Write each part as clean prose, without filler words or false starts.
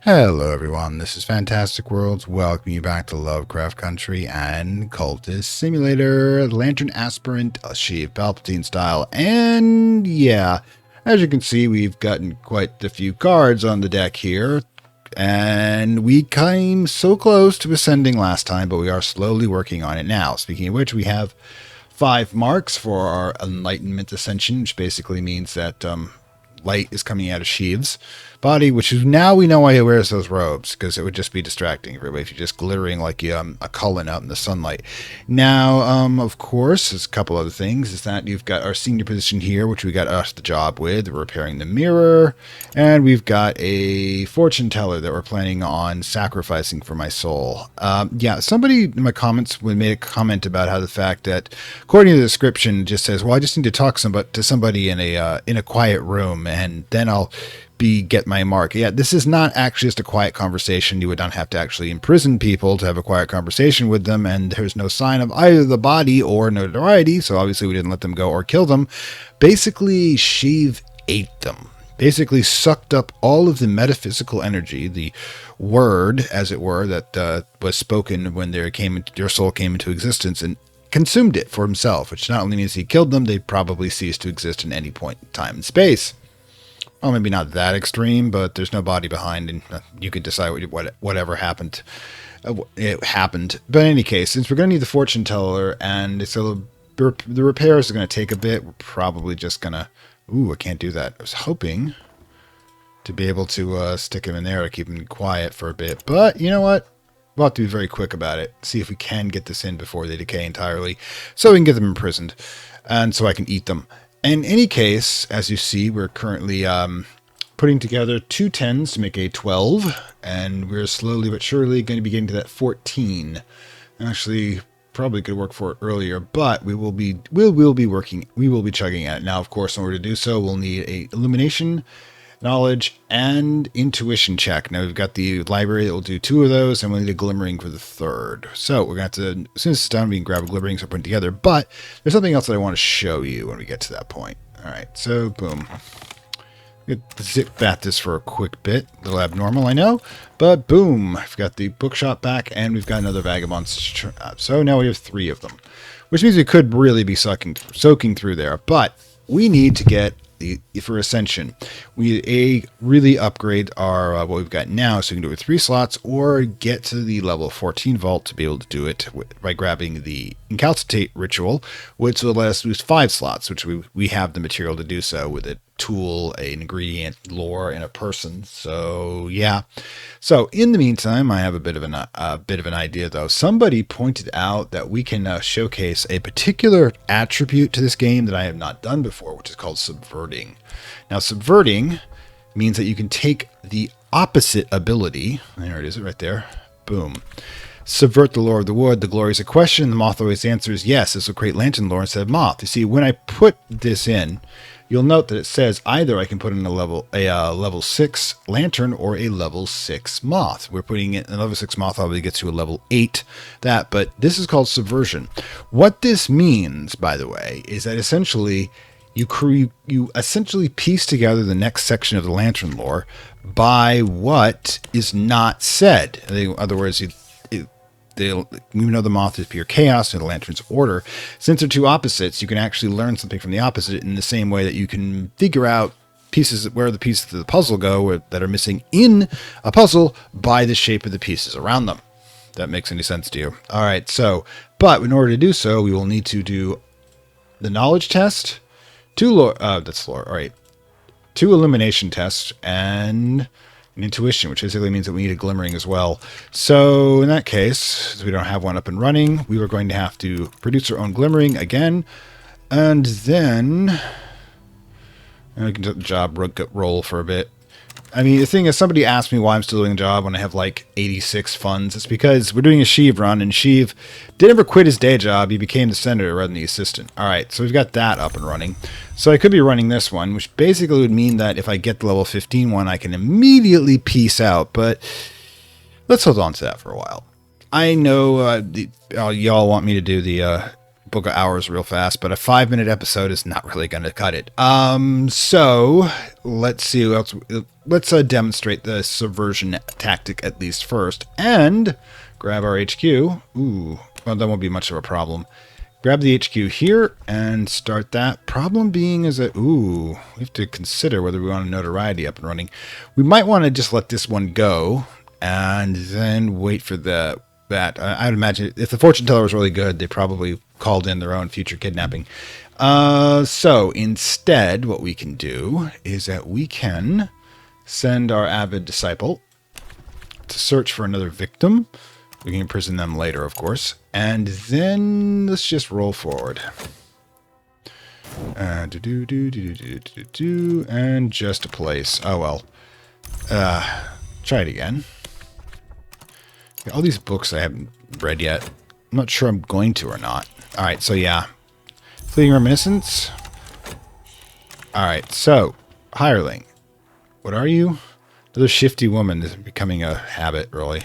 Hello everyone, this is Fantastic Worlds. Welcome you back to Lovecraft Country and Cultist Simulator, Lantern Aspirant, Sheev Palpatine style. And yeah, as you can see, we've gotten quite a few cards on the deck here. And we came so close to ascending last time, but we are slowly working on it now. Speaking of which, we have 5 marks for our Enlightenment Ascension, which basically means that light is coming out of Sheev's body, which is now we know why he wears those robes, because it would just be distracting everybody if you're just glittering like a Cullen out in the sunlight. Now, of course, there's a couple other things. Is that you've got our senior position here, which we got us the job with, repairing the mirror, and we've got a fortune teller that we're planning on sacrificing for my soul. Yeah, somebody in my comments made a comment about how the fact that, according to the description, it just says, well, I just need to talk to somebody in a quiet room, and then I'll get my mark. Yeah, this is not actually just a quiet conversation. You would not have to actually imprison people to have a quiet conversation with them, and there's no sign of either the body or notoriety, so obviously we didn't let them go or kill them. Basically, Sheev ate them. Basically sucked up all of the metaphysical energy, the word, as it were, that was spoken when their soul came into existence, and consumed it for himself, which not only means he killed them, they probably cease to exist in any point in time and space. Well, maybe not that extreme, but there's no body behind, and you could decide whatever happened. It happened. But in any case, since we're going to need the fortune teller, and so the repairs are going to take a bit, we're probably just going to... Ooh, I can't do that. I was hoping to be able to stick him in there to keep him quiet for a bit. But you know what? We'll have to be very quick about it. See if we can get this in before they decay entirely, so we can get them imprisoned, and so I can eat them. In any case, as you see, we're currently putting together 2 10s to make a 12, and we're slowly but surely going to be getting to that 14. Actually, probably could work for it earlier, but we will be chugging at it. Now, of course, in order to do so, we'll need a illumination, knowledge, and intuition check. Now we've got the library that will do 2 of those, and we'll need a glimmering for the 3rd. So we're going to have to, as soon as it's done, we can grab a glimmering so put it together. But there's something else that I want to show you when we get to that point. All right, so boom. Zip at this for a quick bit. A little abnormal, I know, but boom. I've got the bookshop back, and we've got another vagabond. So now we have 3 of them, which means we could really be soaking through there. But we need to get for Ascension, we really upgrade our what we've got now, so we can do it with 3 slots, or get to the level 14 vault to be able to do it by grabbing the Incalcitrate ritual, which will let us use 5 slots, which we have the material to do so with a tool, an ingredient, lore, and a person. So yeah. So in the meantime, I have a bit of an idea though. Somebody pointed out that we can showcase a particular attribute to this game that I have not done before, which is called subverting. Now, subverting means that you can take the opposite ability. There it is, right there. Boom. Subvert the lore of the wood. The glory is a question. The moth always answers yes. This will create lantern lore instead of moth. You see, when I put this in, you'll note that it says either I can put in a level 6 lantern or a level 6 moth. We're putting it in a level 6 moth, obviously gets to a level 8 but this is called subversion. What this means, by the way, is that essentially you essentially piece together the next section of the lantern lore by what is not said. In other words, even though the moth is pure chaos and the lantern's order, since they're 2 opposites, you can actually learn something from the opposite in the same way that you can figure out where the pieces of the puzzle go that are missing in a puzzle by the shape of the pieces around them. If that makes any sense to you. All right, but in order to do so, we will need to do the knowledge test, 2 lore, that's lore, all right, 2 illumination tests, and an intuition, which basically means that we need a glimmering as well. So in that case, since we don't have one up and running, we are going to have to produce our own glimmering again, and then we can do the job roll for a bit. I mean, the thing is, somebody asked me why I'm still doing the job when I have like 86 funds. It's because we're doing a Sheev run, and Sheev didn't ever quit his day job. He became the senator rather than the assistant. All right, so we've got that up and running. So I could be running this one, which basically would mean that if I get the level 15 one, I can immediately peace out. But let's hold on to that for a while. I know y'all want me to do the book of hours real fast, but a 5-minute episode is not really going to cut it. So let's see what else. Let's demonstrate the subversion tactic at least first, and grab our HQ. Ooh, well, that won't be much of a problem. Grab the HQ here and start that. Problem being is that, ooh, we have to consider whether we want a notoriety up and running. We might want to just let this one go and then wait for that. I'd imagine if the fortune teller was really good, they probably called in their own future kidnapping. So instead, what we can do is that we can send our avid disciple to search for another victim. We can imprison them later, of course. And then let's just roll forward. And just a place. Oh, well. Try it again. All these books I haven't read yet. I'm not sure I'm going to or not. Alright, so yeah. Fleeting Reminiscence. Alright, so. Hireling. What are you? Another shifty woman. This is becoming a habit, really.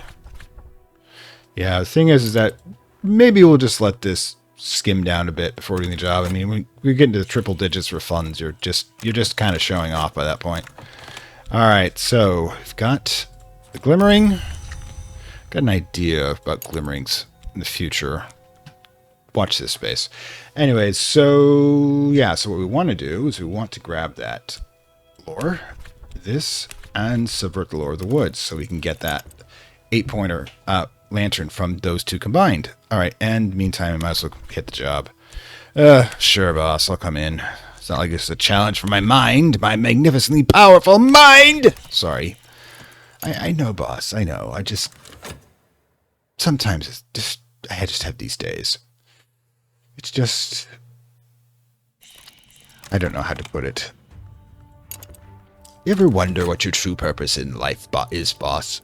Yeah, the thing is that maybe we'll just let this skim down a bit before doing the job. I mean, when we get into the triple digits for funds, you're just kind of showing off by that point. Alright, so we've got the glimmering. Got an idea about glimmerings in the future. Watch this space. Anyways, so yeah, so what we want to do is we want to grab that lore, this, and subvert the lore of the woods so we can get that 8-pointer lantern from those two combined. Alright, and meantime, I might as well hit the job. Sure, boss, I'll come in. It's not like it's a challenge for my mind, my magnificently powerful mind! Sorry. I know, boss, I know. Sometimes it's just, I just have these days. It's just, I don't know how to put it. You ever wonder what your true purpose in life is, boss?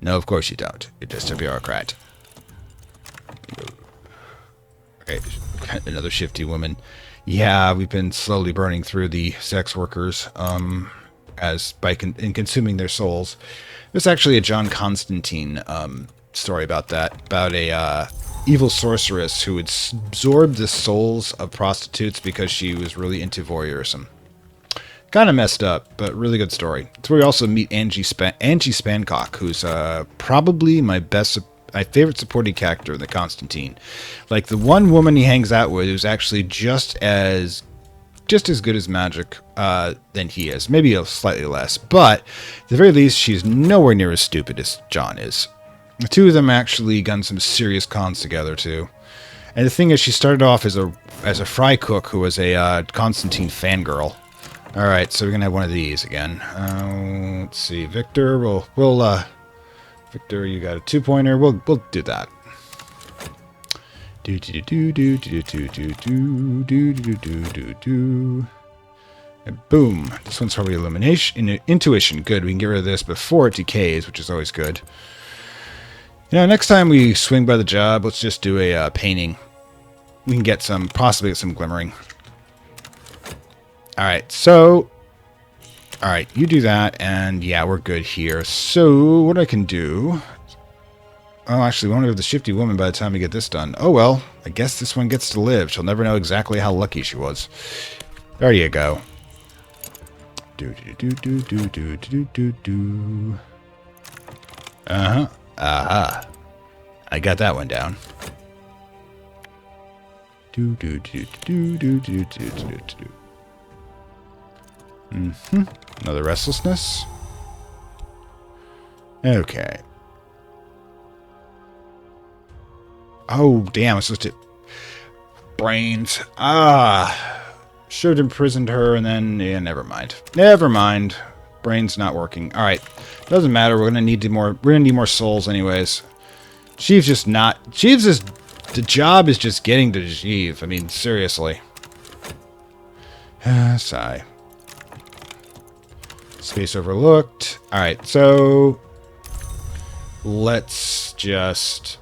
No, of course you don't. You're just a bureaucrat. Okay, another shifty woman. Yeah, we've been slowly burning through the sex workers, in consuming their souls. There's actually a John Constantine story about that, about a evil sorceress who would absorb the souls of prostitutes because she was really into voyeurism. Kind of messed up, but really good story. It's where we also meet Angie Spancock, who's probably my favorite supporting character in the Constantine. Like the one woman he hangs out with who's actually just as good as magic than he is. Maybe slightly less, but at the very least, she's nowhere near as stupid as John is. The two of them actually got some serious cons together too. And the thing is, she started off as a fry cook who was a Constantine fangirl. All right, so we're gonna have one of these again. Let's see, Victor. Victor, you got a 2-pointer. We'll do that. And boom. This one's probably illumination, intuition. Good. We can get rid of this before it decays, which is always good. You know, next time we swing by the job, let's just do a painting. We can possibly get some glimmering. Alright, so... Alright, you do that, and yeah, we're good here. So, what I can do... Oh, actually, we won't have the shifty woman by the time we get this done. Oh well, I guess this one gets to live. She'll never know exactly how lucky she was. There you go. Uh-huh. Aha. I got that one down. Another restlessness. Okay. Oh, damn, I'm supposed to... Brains. Should have imprisoned her and then... Yeah, never mind. Never mind. Brain's not working. Alright. Doesn't matter. We're gonna need more souls anyways. Sheev's just not... The job is just getting to Sheev. I mean, seriously. Sigh. Space overlooked. Alright, so... Let's just...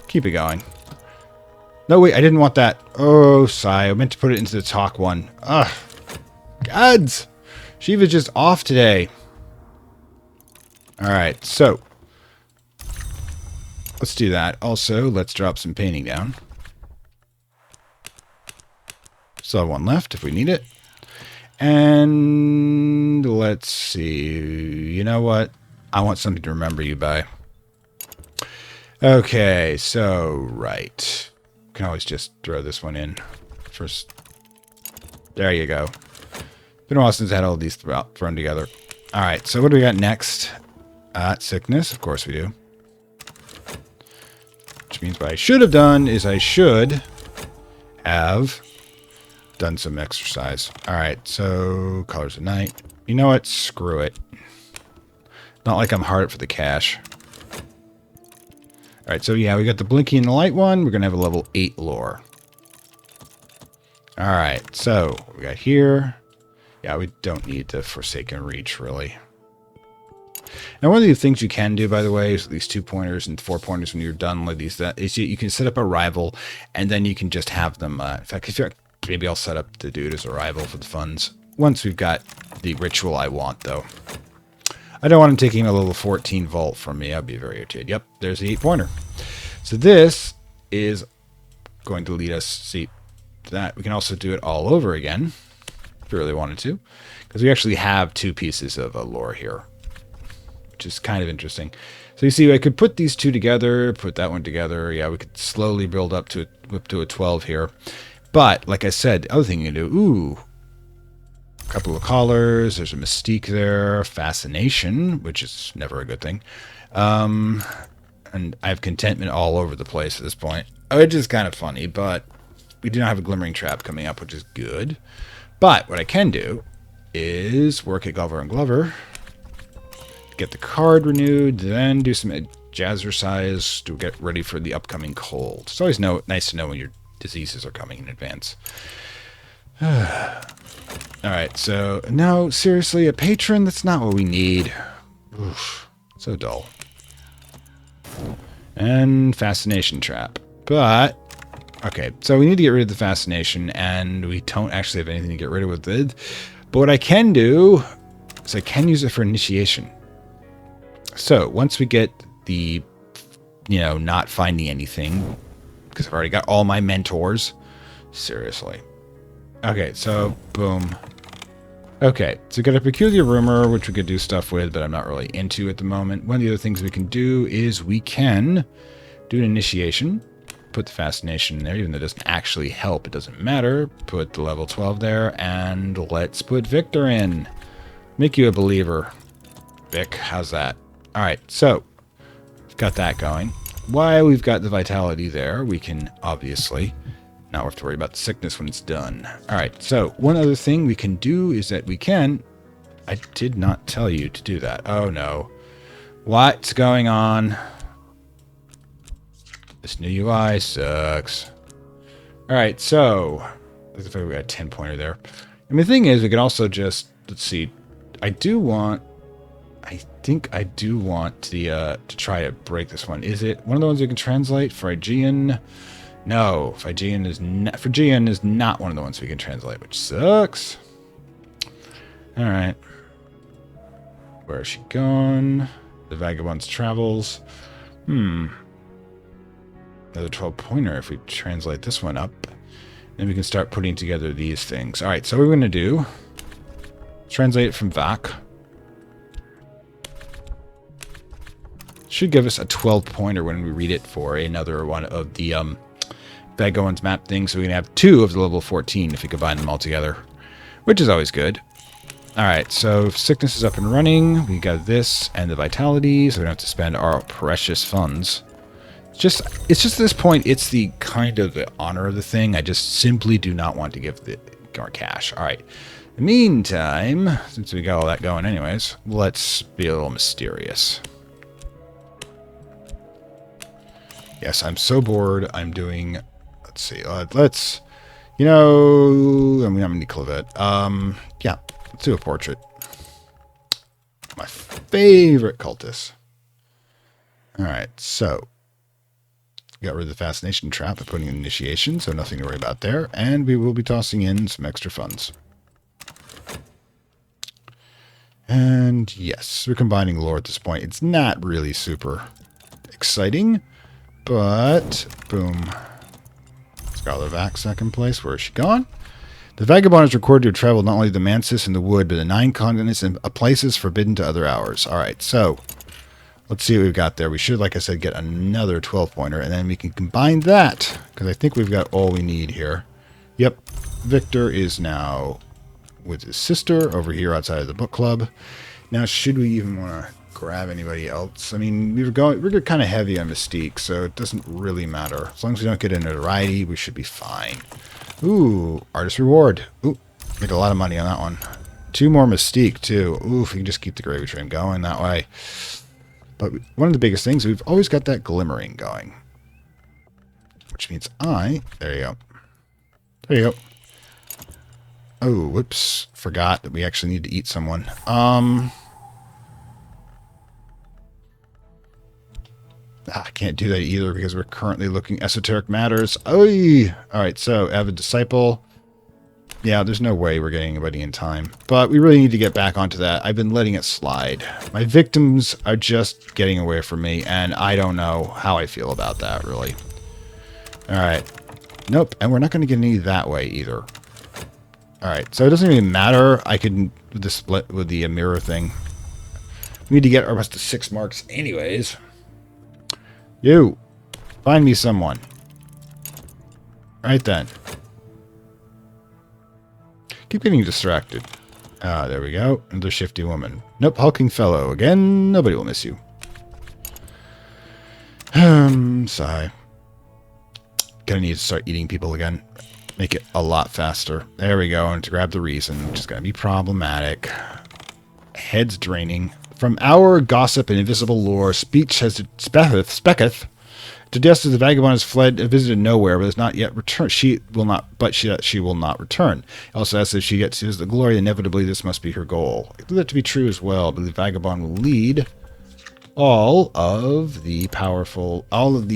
keep it going. No, wait, I didn't want that. Oh, sigh. I meant to put it into the talk one. Ugh. Gods! Sheev is just off today. Alright, so... let's do that. Also, let's drop some painting down. Still have one left if we need it. And let's see. You know what? I want something to remember you by. Okay, so, right. Can always just throw this one in. First. There you go. Been a while since I had all these thrown together. Alright, so what do we got next? Sickness, of course we do. Which means what I should have done is I should have done some exercise. Alright, so colors of night. You know what? Screw it. Not like I'm hard for the cash. Alright, so yeah, we got the blinky and the light one. We're going to have a level 8 lore. Alright, so what we got here. Yeah, we don't need the Forsaken Reach, really. Now, one of the things you can do, by the way, is these 2 pointers and 4 pointers when you're done with these, is you can set up a rival, and then you can just have them. In fact, if you're, maybe I'll set up the dude as a rival for the funds. Once we've got the ritual I want, though. I don't want him taking a level 14 vault from me. I'd be very irritated. Yep, there's the 8-pointer. So this is going to lead us, see, to that. We can also do it all over again, if we really wanted to, because we actually have 2 pieces of lore here, which is kind of interesting. So you see, I could put these 2 together, put that one together. Yeah, we could slowly build up to a 12 here. But, like I said, the other thing you can do, ooh, a couple of collars, there's a mystique there, fascination, which is never a good thing. And I have contentment all over the place at this point, which is kind of funny, but we do not have a glimmering trap coming up, which is good. But what I can do is work at Glover and Glover, get the card renewed, then do some jazzercise to get ready for the upcoming cold. It's always nice to know when your diseases are coming in advance. Alright, so, no, seriously, a patron? That's not what we need. Oof, so dull. And fascination trap. But, okay, so we need to get rid of the fascination, and we don't actually have anything to get rid of it. But what I can do is I can use it for initiation. So, once we get the, not finding anything, because I've already got all my mentors. Seriously. Okay, so, boom. Okay, so we got a peculiar rumor, which we could do stuff with, but I'm not really into at the moment. One of the other things we can do is we can do an initiation. Put the fascination in there, even though it doesn't actually help. It doesn't matter. Put the level 12 there, and let's put Victor in. Make you a believer. Vic, how's that? Alright, so, we've got that going. While we've got the vitality there, we can obviously not have to worry about the sickness when it's done. Alright, so one other thing we can do is that we can... I did not tell you to do that. Oh no. What's going on? This new UI sucks. Alright, so... Looks like we got a 10-pointer there. And the thing is, we can also just... Let's see. I think I do want to try to break this one. Is it one of the ones we can translate? Phrygian? No, Phrygian is not one of the ones we can translate, which sucks. Alright. Where is she gone? The Vagabond's Travels. Another 12-pointer if we translate this one up. Then we can start putting together these things. Alright, so what we're going to do... Translate it from VAC. Should give us a 12-pointer when we read it for another one of the Vagabond's map things. So we can have 2 of the level 14 if we combine them all together, which is always good. Alright, so sickness is up and running. We got this and the vitality, so we don't have to spend our precious funds. It's just at this point, it's the kind of the honor of the thing. I just simply do not want to give our cash. Alright. In the meantime, since we got all that going anyways, let's be a little mysterious. Yes, I'm so bored. I'm doing... Let's see. Let's... I'm going to need Clavette. Yeah, let's do a portrait. My favorite cultist. Alright, so... Got rid of the fascination trap by putting in initiation, so nothing to worry about there. And we will be tossing in some extra funds. And yes, we're combining lore at this point. It's not really super exciting. but boom. Scholar Vac, second place. Where is she gone? The vagabond is recorded to have traveled not only the Mansis and the wood, but the 9 continents and places forbidden to other hours. Alright, so let's see what we've got there. We should, like I said, get another 12-pointer, and then we can combine that, because I think we've got all we need here. Yep, Victor is now with his sister over here outside of the book club. Now, should we even want to grab anybody else? I mean, we're kind of heavy on Mystique, so it doesn't really matter. As long as we don't get into notoriety, we should be fine. Ooh, artist reward. Ooh, made a lot of money on that one. 2 more Mystique, too. Ooh, if we can just keep the gravy train going that way. But one of the biggest things, we've always got that glimmering going. Which means there you go. There you go. Oh, whoops. Forgot that we actually need to eat someone. I can't do that either because we're currently looking esoteric matters. Oy! Alright, so avid disciple. Yeah, there's no way we're getting anybody in time. But we really need to get back onto that. I've been letting it slide. My victims are just getting away from me, and I don't know how I feel about that, really. Alright. Nope, and we're not going to get any that way either. Alright, so it doesn't even matter. I can with the split with the mirror thing. We need to get our best to 6 marks anyways. You! Find me someone. Right then. Keep getting distracted. Ah, there we go. Another shifty woman. Nope, hulking fellow. Again, nobody will miss you. Sigh. Gonna need to start eating people again. Make it a lot faster. There we go. And to grab the reason, which is gonna be problematic. Heads draining. From our gossip and invisible lore, speech has specketh. To death the vagabond has fled and visited nowhere, but has not yet returned. She will not return. Also, as if she gets to the glory, inevitably this must be her goal. I believe that to be true as well. But the vagabond will lead all of the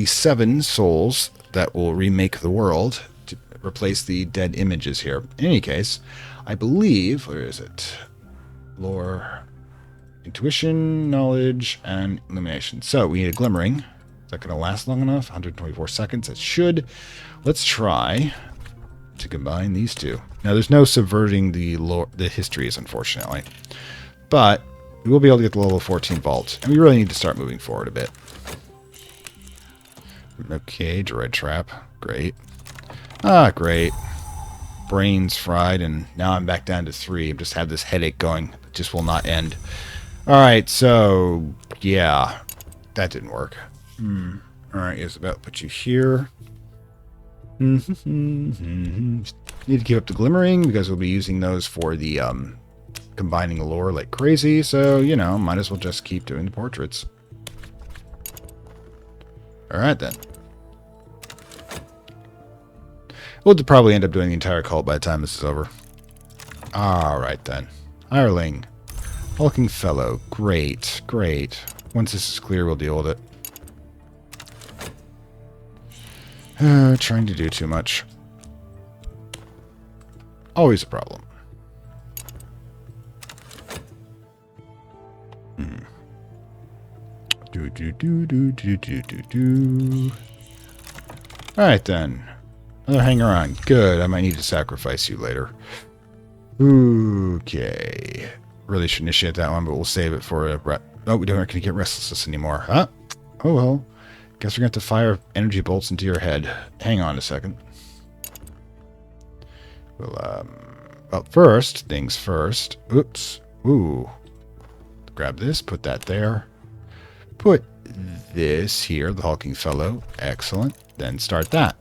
7 souls that will remake the world to replace the dead images here. In any case, I believe, where is it? Lore, intuition, knowledge, and illumination. So we need a glimmering. Is that going to last long enough? 124 seconds. It should. Let's try to combine these two. Now, there's no subverting the histories, unfortunately. But we will be able to get the level 14 vault. And we really need to start moving forward a bit. Okay, droid trap. Great. Ah, great. Brains fried, and now I'm back down to 3. I've just had this headache going. It just will not end. Alright, so, yeah. That didn't work. Alright, Isabel, put you here. Need to keep up the glimmering, because we'll be using those for the, combining lore like crazy, so, you know, might as well just keep doing the portraits. Alright, then. We'll probably end up doing the entire cult by the time this is over. Alright, then. Hireling. Hulking fellow. Great, great. Once this is clear, we'll deal with it. Trying to do too much. Always a problem. Alright then. Another hanger on. Good. I might need to sacrifice you later. Okay. Really should initiate that one, but we'll save it for a... Oh, we don't going to get restless anymore. Huh? Oh well. Guess we're going to have to fire energy bolts into your head. Hang on a second. Well, first, things first. Oops. Ooh. Grab this, put that there. Put this here, the hulking fellow. Excellent. Then start that.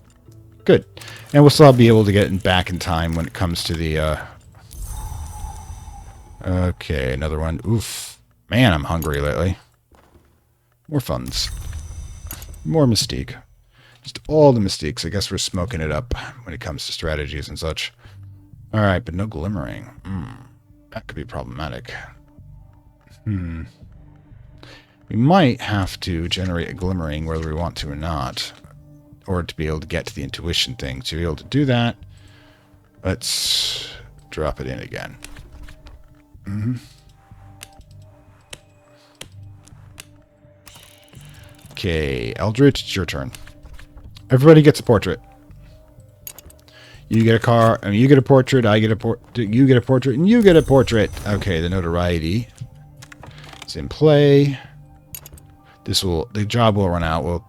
Good. And we'll still be able to get back in time when it comes to the, Okay, another one. Oof. Man, I'm hungry lately. More funds. More mystique. Just all the mystiques. I guess we're smoking it up when it comes to strategies and such. Alright, but no glimmering. That could be problematic. We might have to generate a glimmering whether we want to or not. Or to be able to get to the intuition thing. To be able to do that, let's drop it in again. Okay, Eldritch, it's your turn. Everybody gets a portrait. You get a car. I mean, you get a portrait. I get a portrait. You get a portrait, and you get a portrait. Okay, the notoriety is in play. The job will run out. We'll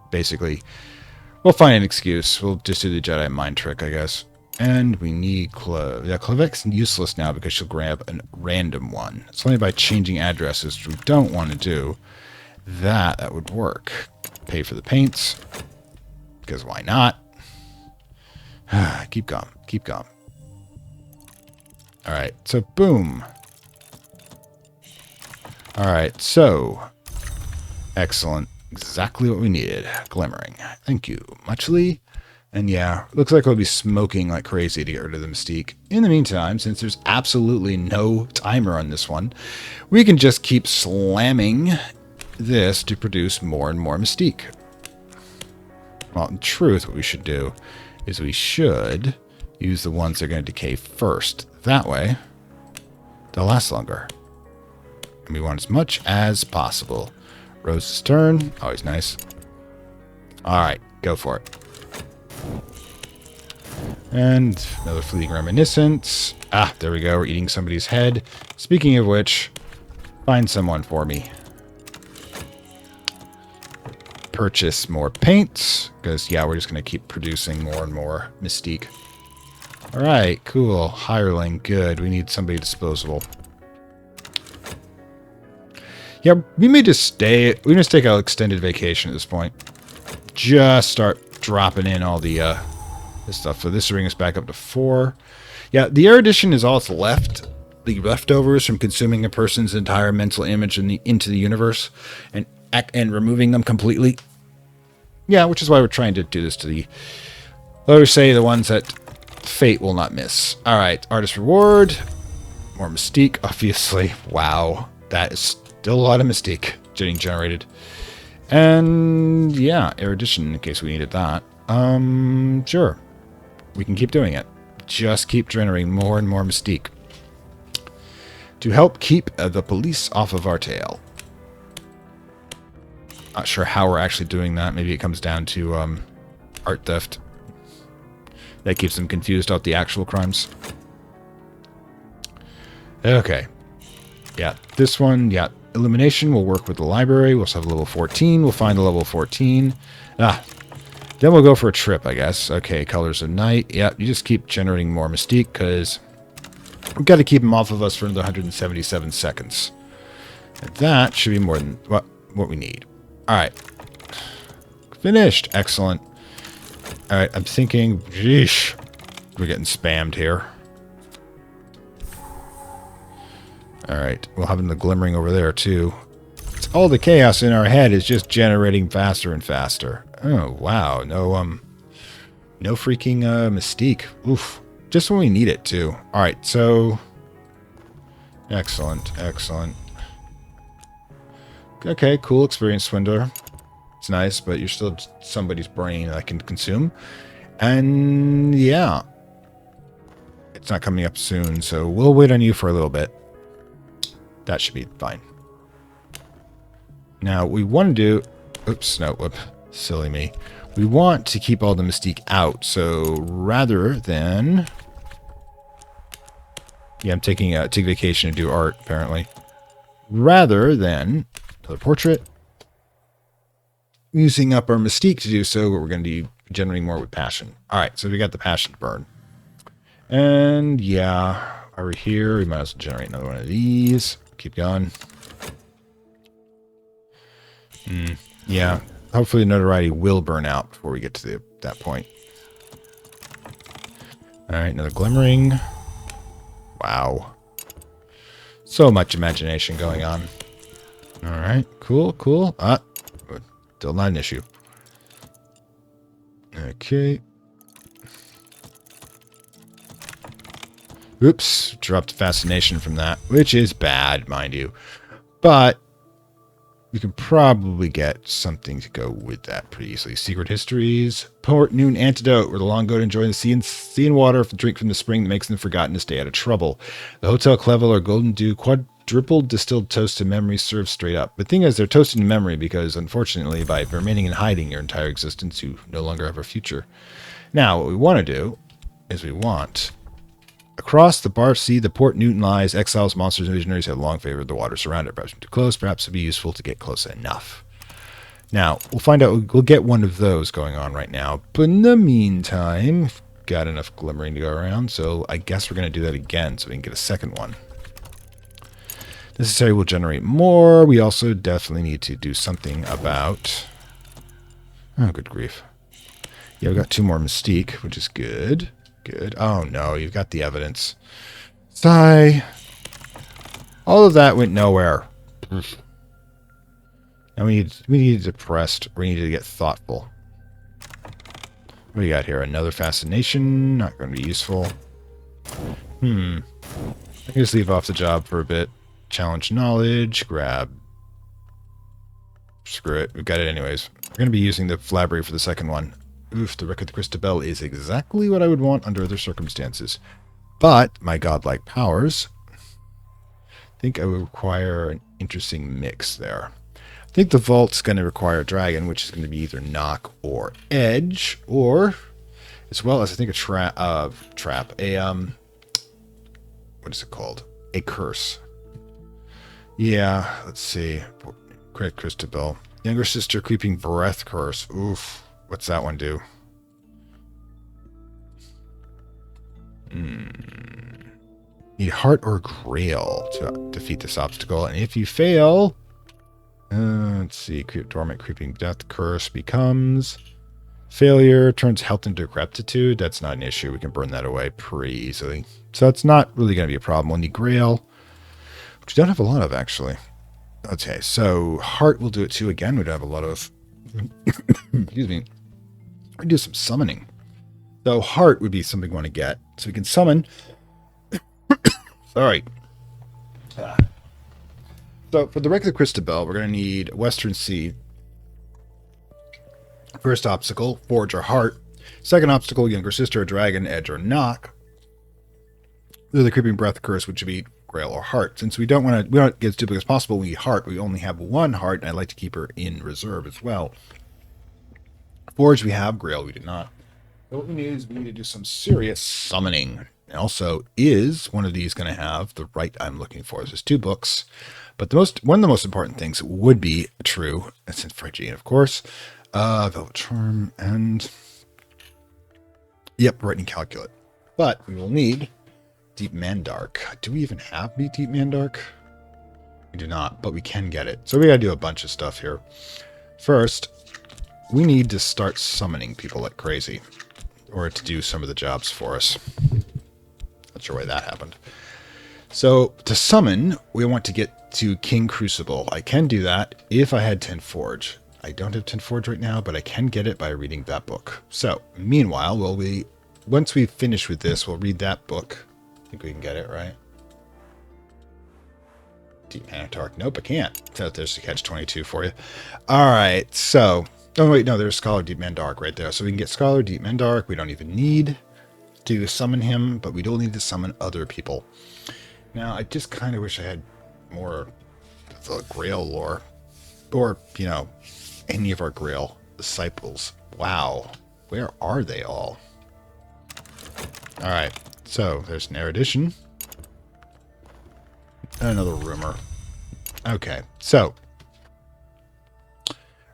find an excuse. We'll just do the Jedi mind trick, I guess. And we need Clove. Yeah, Clove's useless now because she'll grab a random one. It's only by changing addresses, which we don't want to do. That would work. Pay for the paints. Because why not? Keep calm. Keep calm. Alright, so boom. Alright, so. Excellent. Exactly what we needed. Glimmering. Thank you, muchly. And yeah, looks like we'll be smoking like crazy to get rid of the mystique. In the meantime, since there's absolutely no timer on this one, we can just keep slamming this to produce more and more mystique. Well, in truth, what we should do is we should use the ones that are going to decay first. That way, they'll last longer. And we want as much as possible. Rose's turn. Always nice. Alright, go for it. And another fleeting reminiscence. Ah, there we go. We're eating somebody's head. Speaking of which, find someone for me. Purchase more paints. Because, yeah, we're just going to keep producing more and more mystique. Alright, cool. Hireling, good. We need somebody disposable. Yeah, we may just stay. We may just take an extended vacation at this point. Just start dropping in all the this stuff. So this will bring us back up to 4. Yeah, the erudition is all that's left. The leftovers from consuming a person's entire mental image into the universe and removing them completely. Yeah, which is why we're trying to do this to the, let us say, the ones that fate will not miss. All right, artist reward, more mystique, obviously. Wow, that is still a lot of mystique getting generated. And yeah, erudition in case we needed that. Sure. We can keep doing it. Just keep generating more and more mystique. To help keep the police off of our tail. Not sure how we're actually doing that. Maybe it comes down to art theft. That keeps them confused about the actual crimes. Okay. Yeah, this one, yeah. Illumination will work with the library. We'll also have level 14. We'll find the level 14. Then we'll go for a trip, I guess. Okay, Colors of Night. Yeah, you just keep generating more mystique because we've got to keep them off of us for another 177 seconds. And that should be more than what we need. All right. Finished. Excellent. All right, I'm thinking, geesh, we're getting spammed here. All right, we'll have the glimmering over there too. It's all the chaos in our head is just generating faster and faster. Oh wow, no freaking mystique. Oof, just when we need it too. All right, so excellent. Okay, cool experience swindler. It's nice, but you're still somebody's brain I can consume. And yeah, it's not coming up soon, so we'll wait on you for a little bit. That should be fine. Now, we want to do... Oops, no, whoop. Silly me. We want to keep all the mystique out, so rather than... Yeah, I'm taking a vacation to do art, apparently. Rather than another portrait, using up our mystique to do so, but we're going to be generating more with passion. All right, so we got the passion burn. And yeah, over here, we might as well generate another one of these. Keep going. Yeah, hopefully the notoriety will burn out before we get to that point. All right, another glimmering. Wow. So much imagination going on. All right, cool. Still not an issue. Okay. Oops, dropped fascination from that, which is bad, mind you. But we can probably get something to go with that pretty easily. Secret Histories. Port Noon Antidote, where the long go to enjoy the sea and water, drink from the spring that makes them forgotten to stay out of trouble. The Hotel Clevel or Golden Dew drippled distilled toasted memory served straight up. The thing is, they're toasted in memory because, unfortunately, by remaining in hiding your entire existence, you no longer have a future. Now, what we want to do is we want... Across the Barth Sea, the Port Newton lies. Exiles, monsters, and visionaries have long favored the waters around it. Perhaps too close. Perhaps it'd be useful to get close enough. Now, we'll find out. We'll get one of those going on right now. But in the meantime, got enough glimmering to go around. So I guess we're going to do that again so we can get a second one. Necessary will generate more. We also definitely need to do something about... Oh, good grief. Yeah, we got 2 more Mystique, which is good. Good. Oh, no, you've got the evidence. Sigh. All of that went nowhere. Now we need depressed. We need to get thoughtful. What do you got here? Another fascination. Not going to be useful. I can just leave off the job for a bit. Challenge knowledge. Grab. Screw it. We've got it anyways. We're going to be using the Flabbery for the second one. Oof, the Wreck of the Christabel is exactly what I would want under other circumstances. But my godlike powers, I think I would require an interesting mix there. I think the vault's going to require a dragon, which is going to be either knock or edge, or as well as I think a trap. What is it called? A curse. Yeah, let's see. Great Christabel. Younger sister creeping breath curse. Oof. What's that one do? Need heart or grail to defeat this obstacle. And if you fail... let's see. Dormant creeping death curse becomes... Failure turns health into decrepitude. That's not an issue. We can burn that away pretty easily. So it's not really going to be a problem. We'll need grail, which we don't have a lot of, actually. Okay, so heart will do it too. Again, we don't have a lot of... Excuse me. We do some summoning. So heart would be something we want to get. So we can summon. Sorry. So for the Wreck of the Christabel, we're going to need Western Sea. First obstacle, forge or heart. Second obstacle, younger sister or dragon, edge or knock. The creeping breath curse, which would be grail or heart. Since we don't want to get as stupid as possible, we need heart. We only have 1 heart, and I'd like to keep her in reserve as well. Forge we have, grail we do not. So what we need is we need to do some serious summoning. And also, is one of these going to have the right I'm looking for? There's 2 books, but one of the most important things would be true. That's in Phrygian, of course. Velvet Charm and writing calculate. But we will need Deep Mandark. Do we even have Deep Mandark? We do not, but we can get it. So we gotta do a bunch of stuff here. First, we need to start summoning people like crazy, or to do some of the jobs for us. Not sure why that happened. So to summon, we want to get to King Crucible. I can do that if I had 10 Forge. I don't have 10 Forge right now, but I can get it by reading that book. So meanwhile, once we finish with this, we'll read that book. I think we can get it, right? Deep Mandark. Nope, I can't. So there's the catch-22 for you. All right, so... Oh, wait, no, there's Scholar Deep Mandark right there. So we can get Scholar Deep Mandark. We don't even need to summon him, but we don't need to summon other people. Now, I just kind of wish I had more of the Grail lore. Or, you know, any of our Grail disciples. Wow. Where are they all? All right. So, there's an erudition. And another rumor. Okay. So,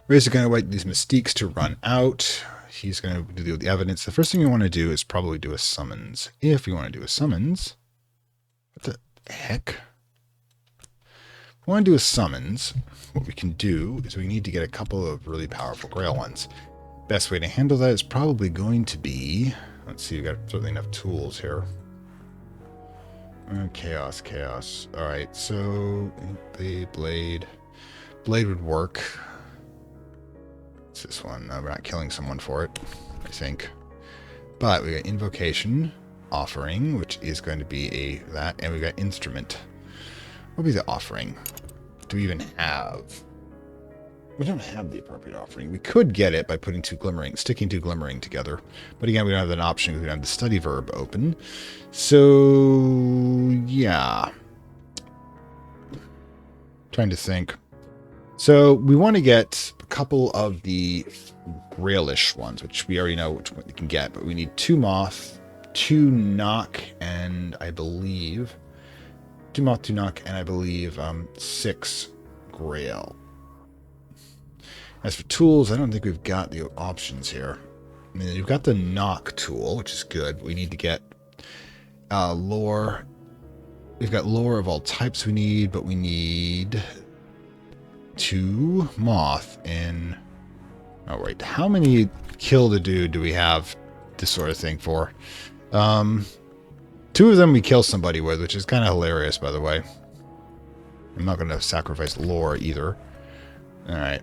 Ray's going to wait these mystiques to run out. He's going to do the evidence. The first thing we want to do is probably do a summons. If we want to do a summons... What the heck? If we want to do a summons, what we can do is we need to get a couple of really powerful Grail ones. Best way to handle that is probably going to be... Let's see, we've got certainly enough tools here. Chaos. Alright, so... Blade would work. What's this one? No, we're not killing someone for it, I think. But we got Invocation, Offering, which is going to be that, and we got Instrument. What would be the Offering? Do we even have? We don't have the appropriate offering. We could get it by putting sticking two glimmering together. But again, we don't have that option because we don't have the study verb open. So, yeah. Trying to think. So we want to get a couple of the grailish ones, which we already know which one we can get, but we need 2 moth, 2 knock, and I believe 2 moth, 2 knock, and I believe 6 grail. As for tools, I don't think we've got the options here. I mean, we've got the knock tool, which is good. We need to get lore. We've got lore of all types we need, but we need 2 moth in... Oh, wait. How many kill the dude do we have this sort of thing for? 2 of them we kill somebody with, which is kind of hilarious, by the way. I'm not going to sacrifice lore either. All right.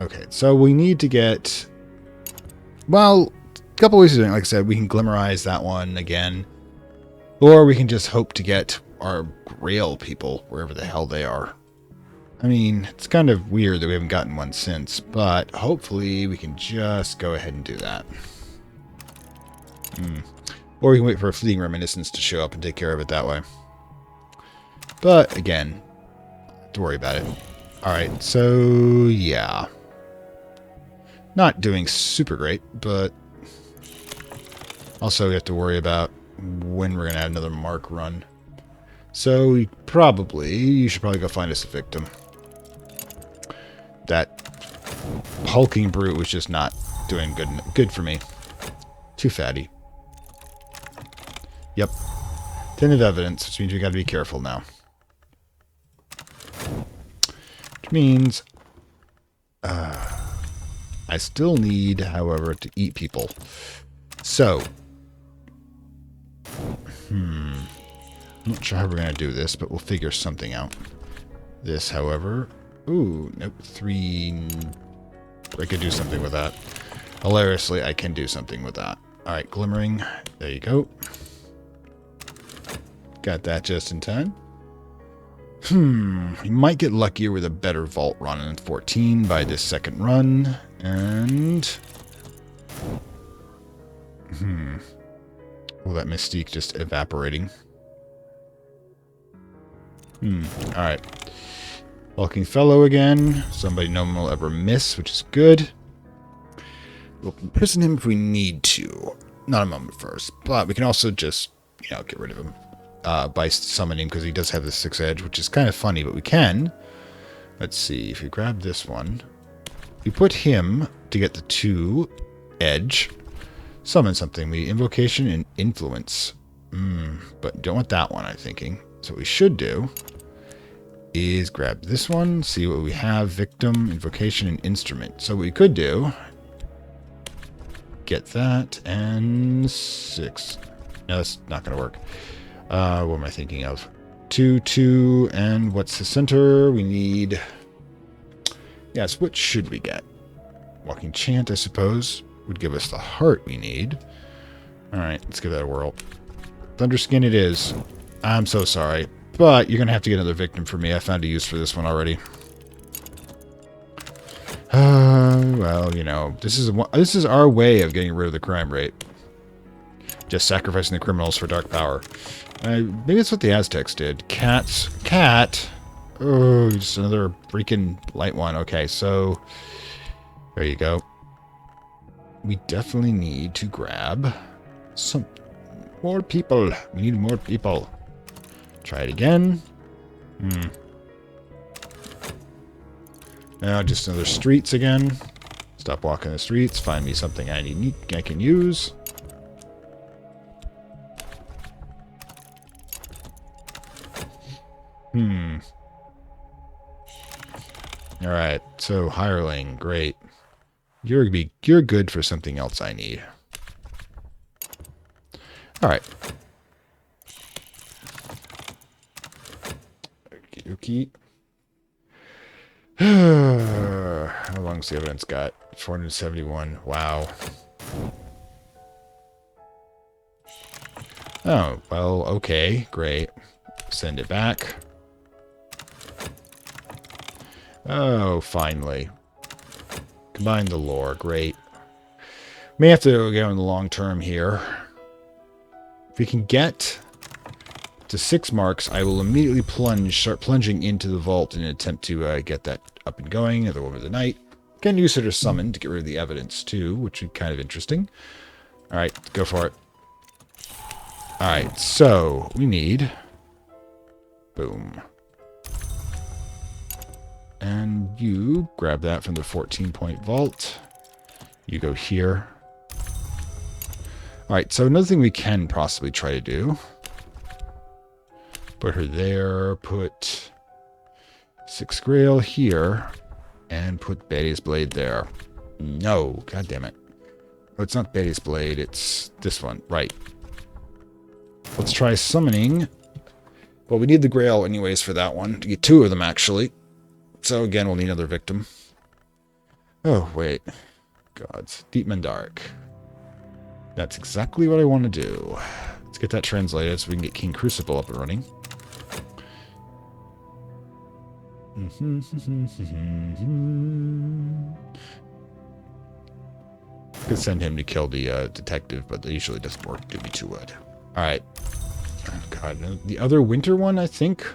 Okay, so we need to get... Well, a couple ways of doing it. Like I said, we can glimmerize that one again. Or we can just hope to get our grail people, wherever the hell they are. I mean, it's kind of weird that we haven't gotten one since, but hopefully we can just go ahead and do that. Or we can wait for a fleeting reminiscence to show up and take care of it that way. But, again, don't worry about it. Alright, so, yeah. Not doing super great, but also we have to worry about when we're going to have another mark run. So, you should probably go find us a victim. That hulking brute was just not doing good for me. Too fatty. Yep. Tinted evidence, which means we got to be careful now. Which means I still need, however, to eat people. So, I'm not sure how we're going to do this, but we'll figure something out. This, however... Ooh, nope, 3... I could do something with that. Hilariously, I can do something with that. Alright, glimmering. There you go. Got that just in time. We might get luckier with a better vault run in 14 by this second run. And... Well, that mystique just evaporating. Alright. Walking Fellow again. Somebody no one will ever miss, which is good. We'll imprison him if we need to. Not a moment first. But we can also just, get rid of him. By summoning him, because he does have the 6 edge, which is kind of funny, but we can. Let's see. If we grab this one. We put him to get the 2 edge. Summon something. We invocation and influence. But don't want that one, I'm thinking. So what we should do is grab this one, see what we have, victim, invocation, and instrument. So what we could do, get that, and 6. No, that's not going to work. What am I thinking of? 2, 2, and what's the center? We need... Yes, what should we get? Walking Chant, I suppose, would give us the heart we need. Alright, let's give that a whirl. Thunderskin it is. I'm so sorry. But you're going to have to get another victim for me. I found a use for this one already. Well, this is our way of getting rid of the crime rate. Just sacrificing the criminals for dark power. Maybe that's what the Aztecs did. Cat. Oh, just another freaking light one. Okay, so there you go. We definitely need to grab some more people. We need more people. Try it again. Now just another streets again. Stop walking the streets. Find me something I can use. Alright, so hireling, great. You're good for something else I need. Alright. Okie How long's the evidence got? 471. Wow. Oh, well, okay, great. Send it back. Oh, finally. Combine the lore, great. May have to go in the long term here. If we can get to 6 marks, I will immediately start plunging into the vault in an attempt to get that up and going, the over the night. Can use it as summon to get rid of the evidence too, which would be kind of interesting. Alright, go for it. Alright, so we need... Boom. And you grab that from the 14-point vault. You go here. Alright, so another thing we can possibly try to do. Put her there, put 6 Grail here, and put Betty's Blade there. No, god damn it. Oh, it's not Betty's Blade, it's this one. Right. Let's try summoning. Well, we need the Grail anyways for that one. To get 2 of them, actually. So again, we'll need another victim. Oh, wait. Gods. Deep and Dark. That's exactly what I want to do. Let's get that translated so we can get King Crucible up and running. Could send him to kill the detective, but that usually doesn't work. Do me too good. Alright. Oh, God. The other winter one, I think?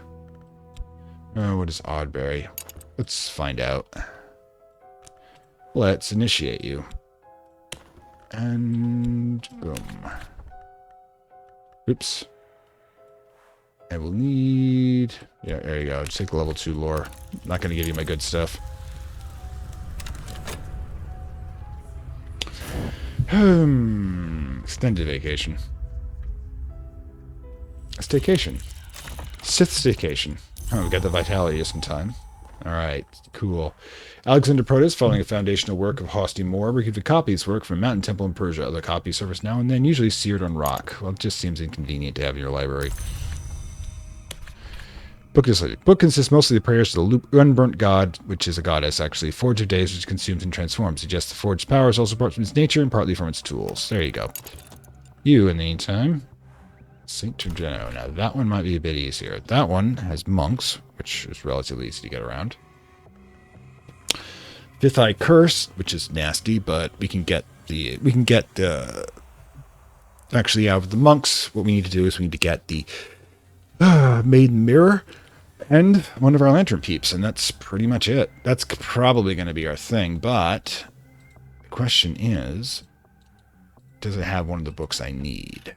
Oh, what is Oddberry? Let's find out. Let's initiate you. And boom. Oops. I will need... Yeah, there you go. Just take the level 2 lore. Not going to give you my good stuff. Extended vacation. A staycation. Sith staycation. Oh, we got the vitality just in time. Alright, cool. Alexander Protus, following a foundational work of Hosti Moore, received copies work from Mountain Temple in Persia. Other copies surface now and then, usually seared on rock. Well, it just seems inconvenient to have in your library. Book consists mostly of prayers to the unburnt god, which is a goddess, actually. Forge of Days, which consumes and transforms. Suggests the forged power is also part from its nature and partly from its tools. There you go. You, in the meantime... St. Tergeno. Now, that one might be a bit easier. That one has monks, which is relatively easy to get around. Fifth Eye Curse, which is nasty, but we can get actually out of the monks. What we need to do is we need to get the Maiden Mirror and one of our lantern peeps, and that's pretty much it. That's probably going to be our thing, but the question is, does it have one of the books I need?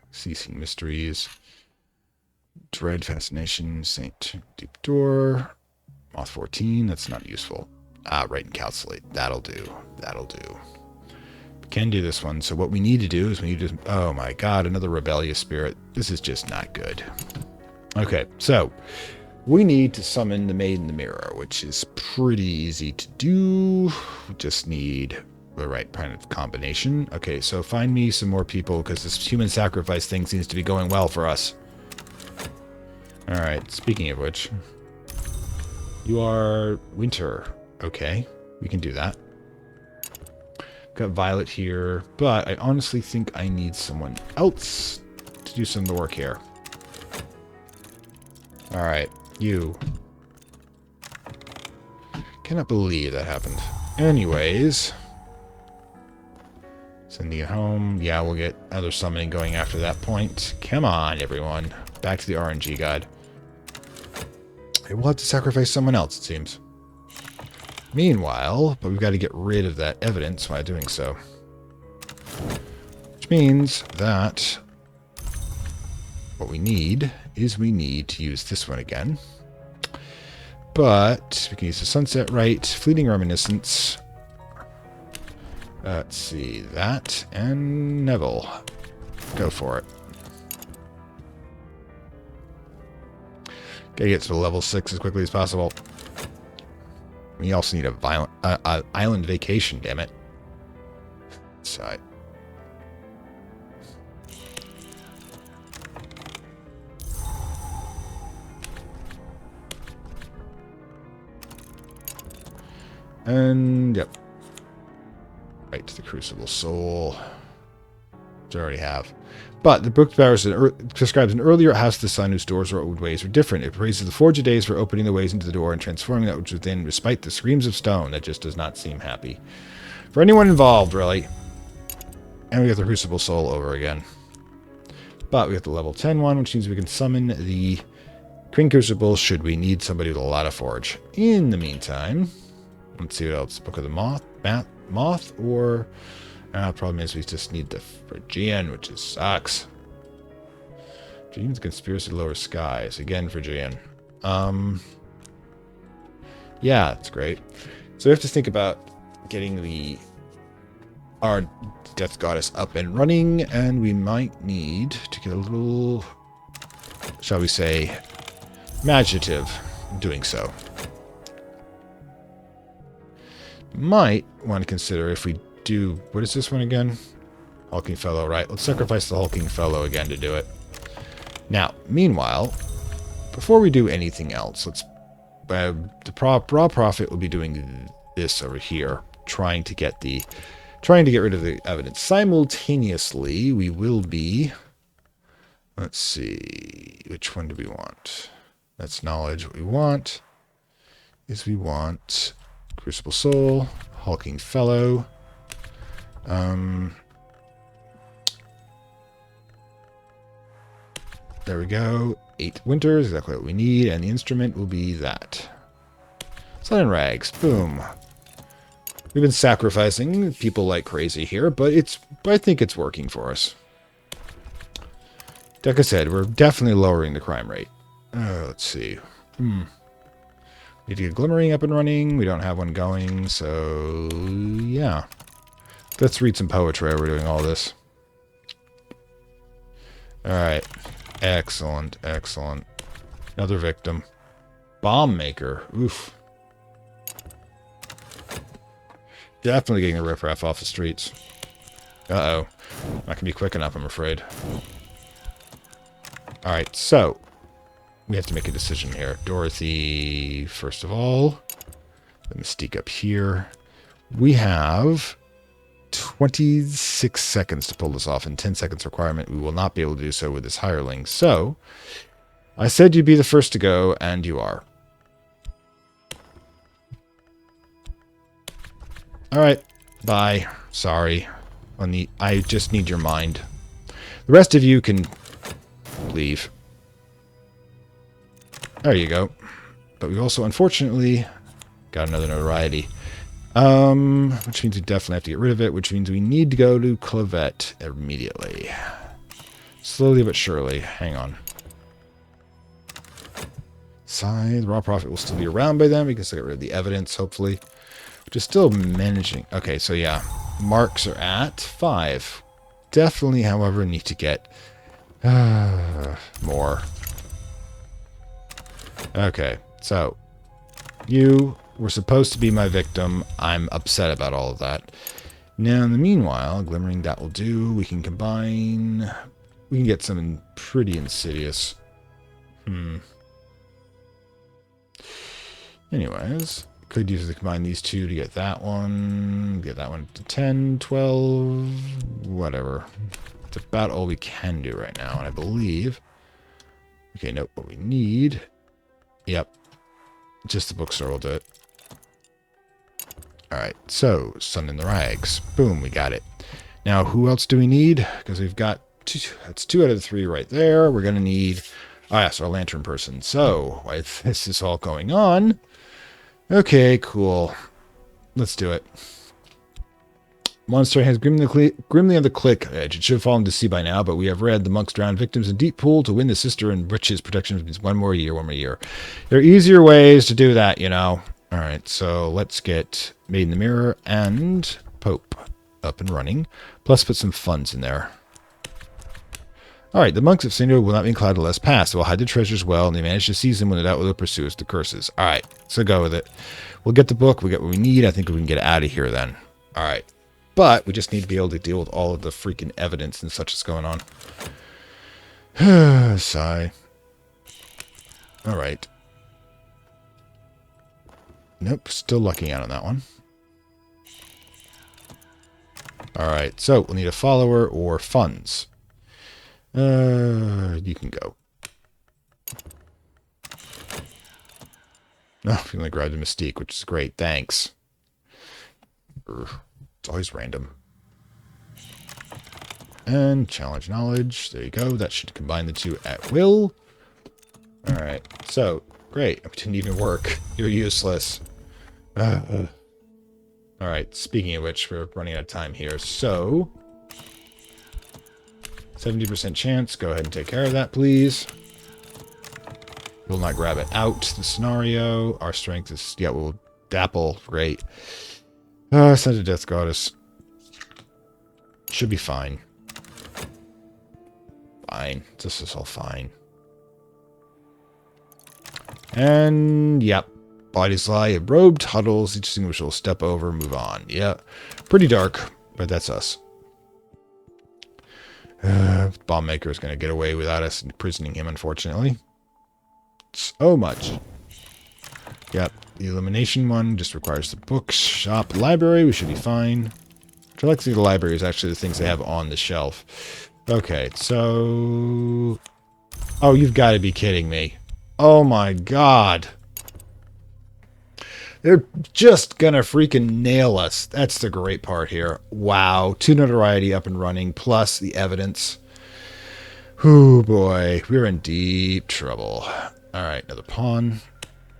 Ceasing Mysteries, Dread Fascination, Saint Deep Door, Moth 14, that's not useful. Write and calculate, that'll do, that'll do. We can do this one, so what we need to do is we need to, oh my god, another rebellious spirit. This is just not good. Okay, so we need to summon the Maid in the Mirror, which is pretty easy to do. We just need the right kind of combination. Okay, so find me some more people, because this human sacrifice thing seems to be going well for us. Alright, speaking of which, you are Winter. Okay, we can do that. Got Violet here, but I honestly think I need someone else to do some of the work here. Alright, you. Cannot believe that happened. Anyways... Sending it home. Yeah, we'll get other summoning going after that point. Come on, everyone. Back to the RNG guide. We'll have to sacrifice someone else, it seems. Meanwhile, but we've got to get rid of that evidence while doing so. Which means that what we need is we need to use this one again. But we can use the Sunset Rite, Fleeting Reminiscence... Let's see, that and Neville. Go for it. Gotta get to level 6 as quickly as possible. We also need a violent island vacation, damn it. Side. And yep. Right to the Crucible Soul. Which I already have. But the book describes an earlier house of the sun whose doors or ways are different. It praises the Forge of Days for opening the ways into the door and transforming that which within, despite the screams of stone. That just does not seem happy. For anyone involved, really. And we get the Crucible Soul over again. But we have the level 10 one, which means we can summon the Queen Crucible should we need somebody with a lot of forge. In the meantime, let's see what else. Book of the Moth, or problem is we just need the Phrygian, which sucks. Phrygian's Conspiracy to Lower Skies. Again, Phrygian. Yeah, that's great. So we have to think about getting our Death Goddess up and running, and we might need to get a little, shall we say, imaginative in doing so. Might want to consider if we do, what is this one again? Hulking Fellow, right? Let's sacrifice the Hulking Fellow again to do it. Now, meanwhile, before we do anything else, let's the raw prophet will be doing this over here, trying to get rid of the evidence. Simultaneously, we will be, let's see, which one do we want? That's knowledge. What we want is we want Crucible Soul, Hulking Fellow. There we go. 8 winters, exactly what we need, and the instrument will be that. Sun and Rags, boom. We've been sacrificing people like crazy here, but I think it's working for us. Like I said, we're definitely lowering the crime rate. Let's see. Need to get Glimmering up and running. We don't have one going, so yeah. Let's read some poetry while we're doing all this. Alright. Excellent, excellent. Another victim. Bomb Maker. Oof. Definitely getting the riffraff off the streets. Uh-oh. Not going to be quick enough, I'm afraid. Alright, so we have to make a decision here. Dorothy, first of all. The Mystique up here. We have 26 seconds to pull this off, and 10 seconds requirement. We will not be able to do so with this hireling. So, I said you'd be the first to go, and you are. Alright, bye. Sorry. I just need your mind. The rest of you can leave. There you go. But we also, unfortunately, got another notoriety. Which means we definitely have to get rid of it, which means we need to go to Clavette immediately. Slowly but surely. Hang on. The raw prophet will still be around by then. We can still get rid of the evidence, hopefully. Which is still managing. Okay, so yeah. Marks are at 5. Definitely, however, need to get more. Okay, so you were supposed to be my victim. I'm upset about all of that. Now, in the meanwhile, Glimmering, that will do. We can combine. We can get something pretty insidious. Anyways, could use to combine these two to get that one to 10, 12, whatever. It's about all we can do right now, and I believe. Okay, nope, what we need. Yep. Just the bookstore will do it. Alright, so, Sun in the Rags. Boom, we got it. Now, who else do we need? Because we've got that's 2 out of the 3 right there. We're going to need, oh yes, our lantern person. So, while this is all going on, okay, cool. Let's do it. Monster has grimly on the click edge. It should have fallen to sea by now, but we have read the monks drowned victims in deep pool to win the sister and riches protection means one more year. There are easier ways to do that, you know. All right, so let's get Maid in the Mirror and Pope up and running. Plus put some funds in there. All right, the monks of Sindor will not be inclined to let us pass. They will hide the treasures well, and they manage to seize them when the doubt will pursue us to curses. All right, so go with it. We'll get the book. We get what we need. I think we can get out of here then. All right. But we just need to be able to deal with all of the freaking evidence and such that's going on. Sigh. All right. Nope, still lucking out on that one. All right, so we'll need a follower or funds. You can go. Oh, we only grabbed a Mystique, which is great. Thanks. It's always random. And challenge knowledge. There you go. That should combine the two at will. Alright. So, great. It didn't even work. You're useless. Alright. Speaking of which, we're running out of time here. So, 70% chance. Go ahead and take care of that, please. We'll not grab it out. The scenario. Our strength is... Yeah, we'll dapple. Great. Send a death goddess. Should be fine. Fine. This is all fine. And, yep. Bodies lie in robed huddles. Each single will step over, move on. Yeah. Pretty dark, but that's us. Bomb maker is going to get away without us imprisoning him, unfortunately. So much. Yep. The elimination one just requires the bookshop library. We should be fine. What I like to see the library is actually the things they have on the shelf. Okay, so... Oh, you've got to be kidding me. Oh my god. They're just gonna freaking nail us. That's the great part here. Wow. 2 notoriety up and running, plus the evidence. Whoo boy. We're in deep trouble. Alright, another pawn.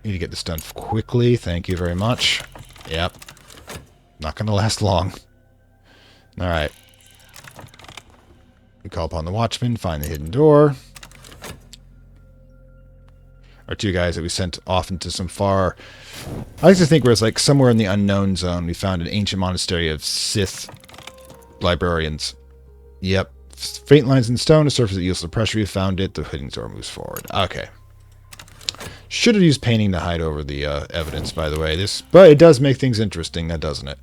Need to get this done quickly. Thank you very much. Yep. Not gonna last long. Alright. We call upon the watchman, find the hidden door. Our 2 guys that we sent off into some far... I like to think where it's like somewhere in the unknown zone we found an ancient monastery of Sith librarians. Yep. Faint lines in stone, a surface that yields the pressure. We found it. The hidden door moves forward. Okay. Should have used painting to hide over the evidence, by the way. But it does make things interesting, now doesn't it?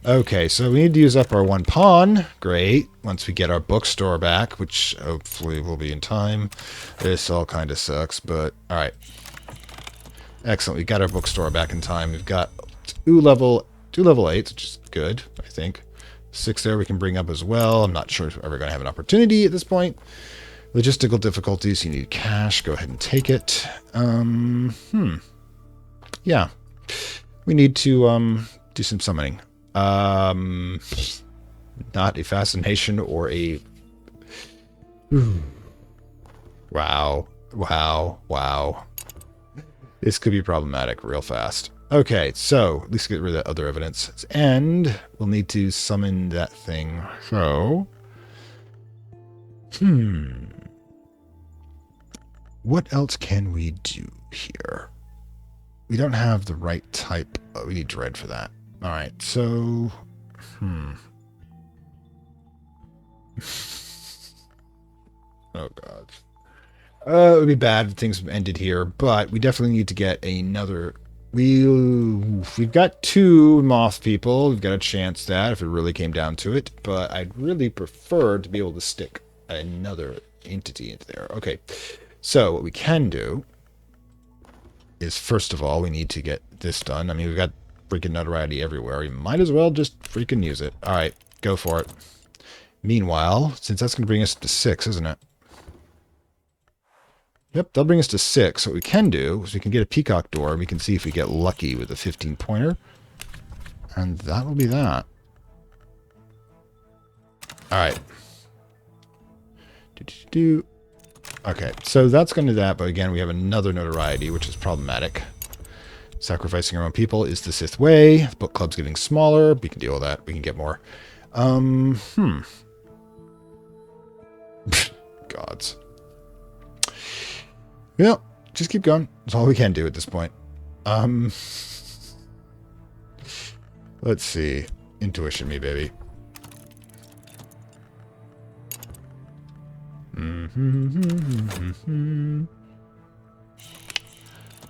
Okay, so we need to use up our 1 pawn. Great. Once we get our bookstore back, which hopefully will be in time. This all kind of sucks, but alright. Excellent. We got our bookstore back in time. We've got 2 level 8s, which is good, I think. 6 there we can bring up as well. I'm not sure if we're ever going to have an opportunity at this point. Logistical difficulties. You need cash. Go ahead and take it. Yeah. We need to do some summoning. Not a fascination or a... Wow. Wow. Wow. This could be problematic real fast. Okay, so at least get rid of that other evidence. And we'll need to summon that thing. So... What else can we do here? We don't have the right type. Oh, we need dread for that. Alright, so... Oh, God. It would be bad if things ended here, but we definitely need to get another... We've got 2 moth people. We've got a chance that if it really came down to it, but I'd really prefer to be able to stick another entity into there. Okay, so what we can do is, first of all, we need to get this done. I mean, we've got freaking notoriety everywhere. You might as well just freaking use it. All right, go for it. Meanwhile, since that's going to bring us to 6, isn't it? Yep, that'll bring us to 6. What we can do is we can get a peacock door, and we can see if we get lucky with a 15-pointer. And that will be that. All right. Okay, so that's going to do that, but again, we have another notoriety, which is problematic. Sacrificing our own people is the Sith way. The book club's getting smaller. We can deal with that. We can get more. Gods. Yeah, just keep going. That's all we can do at this point. Let's see. Intuition me, baby.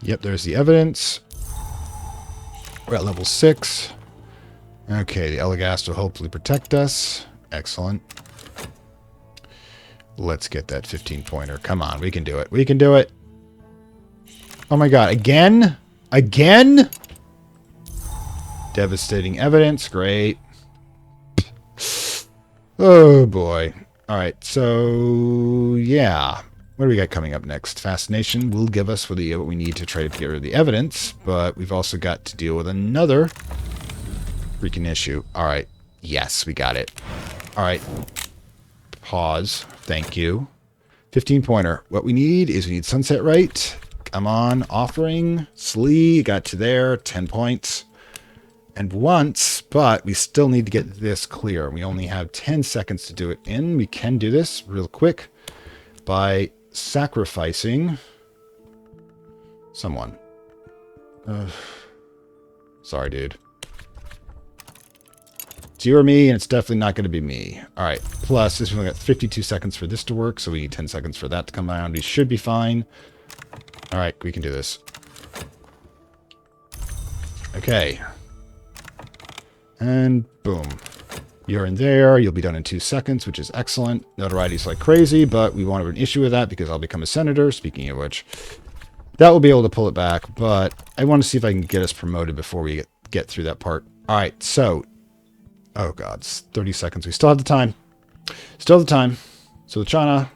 Yep, there's the evidence. We're at level 6. Okay, the Elegast will hopefully protect us. Excellent. Let's get that 15-pointer. Come on, we can do it. We can do it. Oh my god, again? Again? Devastating evidence. Great. Oh boy. Alright, so yeah. What do we got coming up next? Fascination will give us what we need to try to get rid of the evidence, but we've also got to deal with another freaking issue. Alright. Yes, we got it. Alright. Pause. Thank you. 15-pointer. What we need is we need Sunset Right. Come on. Offering. Slee. Got to there. 10 points. And once, but we still need to get this clear. We only have 10 seconds to do it in. We can do this real quick by sacrificing someone. Sorry, dude. It's you or me, and it's definitely not going to be me. All right. Plus, this we only got 52 seconds for this to work, so we need 10 seconds for that to come around. We should be fine. All right, we can do this. Okay. And boom. You're in there. You'll be done in 2 seconds, which is excellent. Notoriety's like crazy, but we won't have an issue with that because I'll become a senator. Speaking of which, that will be able to pull it back, but I want to see if I can get us promoted before we get through that part. All right, so, oh God, it's 30 seconds. We still have the time. Still have the time. So, Chana,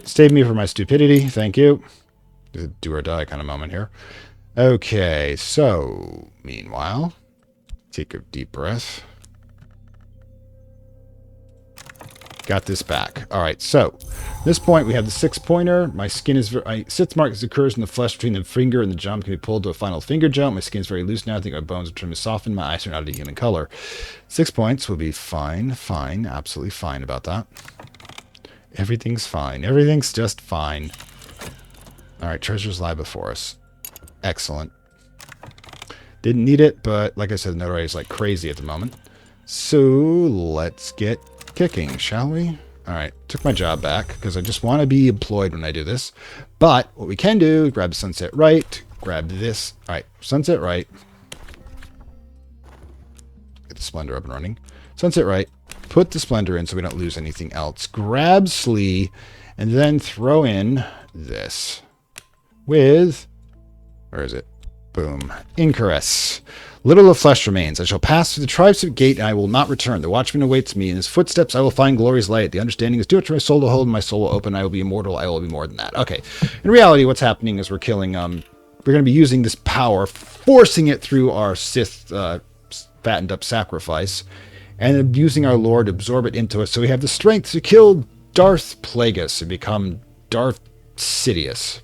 save me from my stupidity. Thank you. It's a do or die kind of moment here. Okay, so, meanwhile, take a deep breath. Got this back. All right, so at this point we have the 6-pointer. My skin is Sith mark occurs in the flesh between the finger and the jump can be pulled to a final finger jump. My skin is very loose now. I think my bones are trying to soften. My eyes are not a human color. 6 points will be fine, fine, absolutely fine about that. Everything's fine. Everything's just fine. All right, treasures lie before us. Excellent. Didn't need it, but like I said, notoriety is like crazy at the moment. So let's get kicking, shall we? All right, took my job back because I just want to be employed when I do this. But what we can do, grab Sunset Right, grab this. All right, Sunset Right. Get the Splendor up and running. Sunset Right, put the Splendor in so we don't lose anything else. Grab Slee, and then throw in this with, where is it? Boom. Incaress. Little of flesh remains. I shall pass through the tribe gate, and I will not return. The watchman awaits me. In his footsteps, I will find glory's light. The understanding is, do it to my soul to hold, and my soul will open. I will be immortal. I will be more than that. Okay. In reality, what's happening is we're killing, we're going to be using this power, forcing it through our Sith, fattened up sacrifice, and abusing our lore to absorb it into us. So we have the strength to kill Darth Plagueis and become Darth Sidious.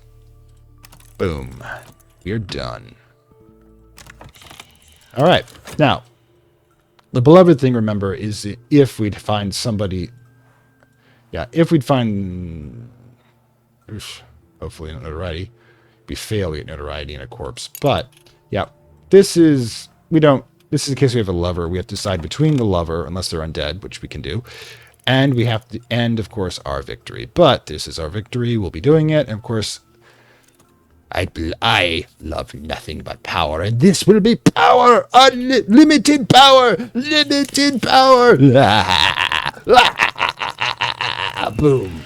Boom. We're done. All right. Now, the beloved thing, remember, is if we'd find somebody... Yeah, if we'd find... hopefully not notoriety. We fail, we get notoriety in a corpse. But, yeah, this is... This is in case we have a lover. We have to decide between the lover, unless they're undead, which we can do. And we have to end, of course, our victory. But this is our victory. We'll be doing it. And, of course... I love nothing but power, and this will be power, unlimited power, limited power. Boom.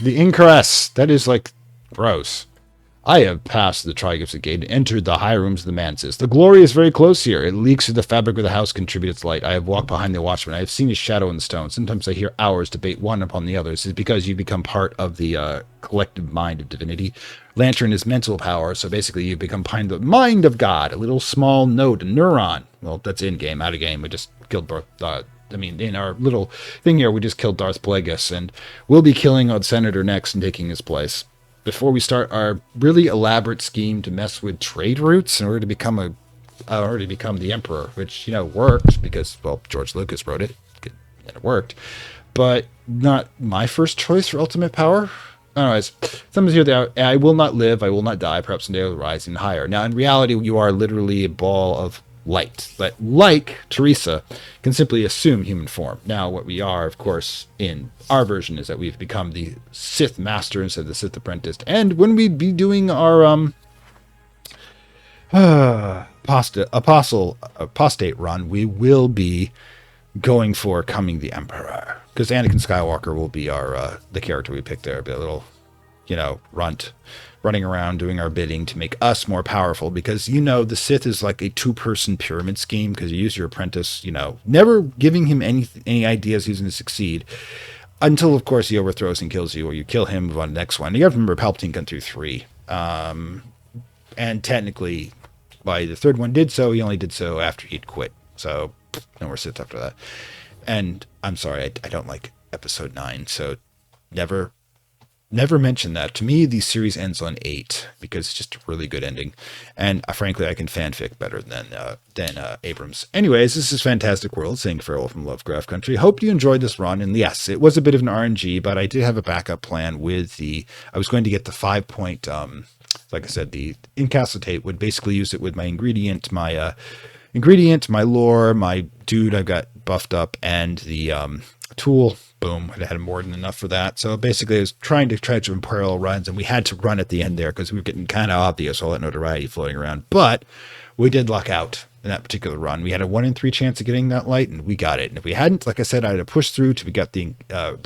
The Incaress, that is like gross. I have passed the Triglyphic Gate and entered the high rooms of the Mantis. The glory is very close here. It leaks through the fabric of the house, contributes its light. I have walked behind the watchman. I have seen his shadow in the stone. Sometimes I hear hours debate one upon the other. This is because you become part of the collective mind of divinity. Lantern is mental power, so basically you become part of the mind of God, a little small node, a neuron. Well, that's in-game. Out-of-game, we just killed in our little thing here, we just killed Darth Plagueis, and we'll be killing our senator next and taking his place. Before we start our really elaborate scheme to mess with trade routes in order to become the emperor, which, worked because, well, George Lucas wrote it and it worked, but not my first choice for ultimate power. Anyways, someone's here that I will not live, I will not die, perhaps someday I will rise even higher. Now, in reality, you are literally a ball of light, but like Teresa, can simply assume human form. Now, what we are, of course, in our version is that we've become the Sith Master instead of the Sith Apprentice. And when we be doing our apostate run, we will be going for Coming the Emperor, because Anakin Skywalker will be our the character we picked there, be a little, runt, running around doing our bidding to make us more powerful, because the Sith is like a two-person pyramid scheme, because you use your apprentice, never giving him any ideas he's going to succeed until, of course, he overthrows and kills you, or you kill him, move on to the next one. You have to remember Palpatine gun through 3, and technically, by the third one did so, he only did so after he'd quit. So no more Sith after that. And I'm sorry, I don't like episode 9, so never mention that. To me, the series ends on 8 because it's just a really good ending. And frankly, I can fanfic better than Abrams. Anyways, this is Fantastic World, saying farewell from Lovecraft Country. Hope you enjoyed this run. And yes, it was a bit of an RNG, but I did have a backup plan with I was going to get the 5-point, like I said, the incapacitate would basically use it with my ingredient, my lore, my dude I got buffed up, and the tool. Boom, I had more than enough for that. So basically I was trying to parallel runs, and we had to run at the end there because we were getting kind of obvious all that notoriety floating around. But we did luck out in that particular run. We had a 1 in 3 chance of getting that light, and we got it. And if we hadn't, like I said, I'd have pushed through till we got the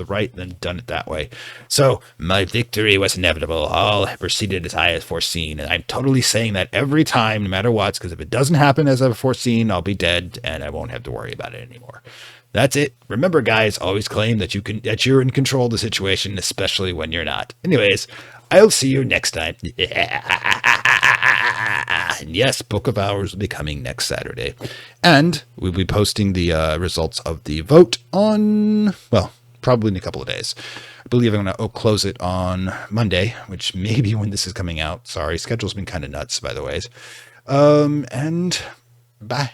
right, and then done it that way. So my victory was inevitable. All proceeded as I had foreseen, and I'm totally saying that every time, no matter what, because if it doesn't happen as I've foreseen, I'll be dead, and I won't have to worry about it anymore. That's it. Remember, guys, always claim that you're in control of the situation, especially when you're not. Anyways, I'll see you next time. And yes, Book of Hours will be coming next Saturday. And we'll be posting the results of the vote on, well, probably in a couple of days. I believe I'm going to close it on Monday, which may be when this is coming out. Sorry, schedule's been kind of nuts, by the way. And bye.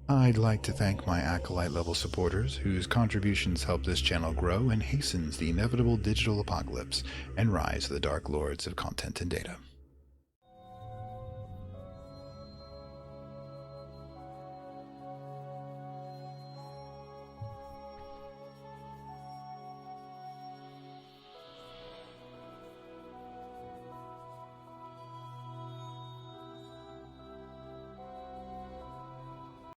I'd like to thank my Acolyte level supporters whose contributions help this channel grow and hastens the inevitable digital apocalypse and rise of the Dark Lords of content and data.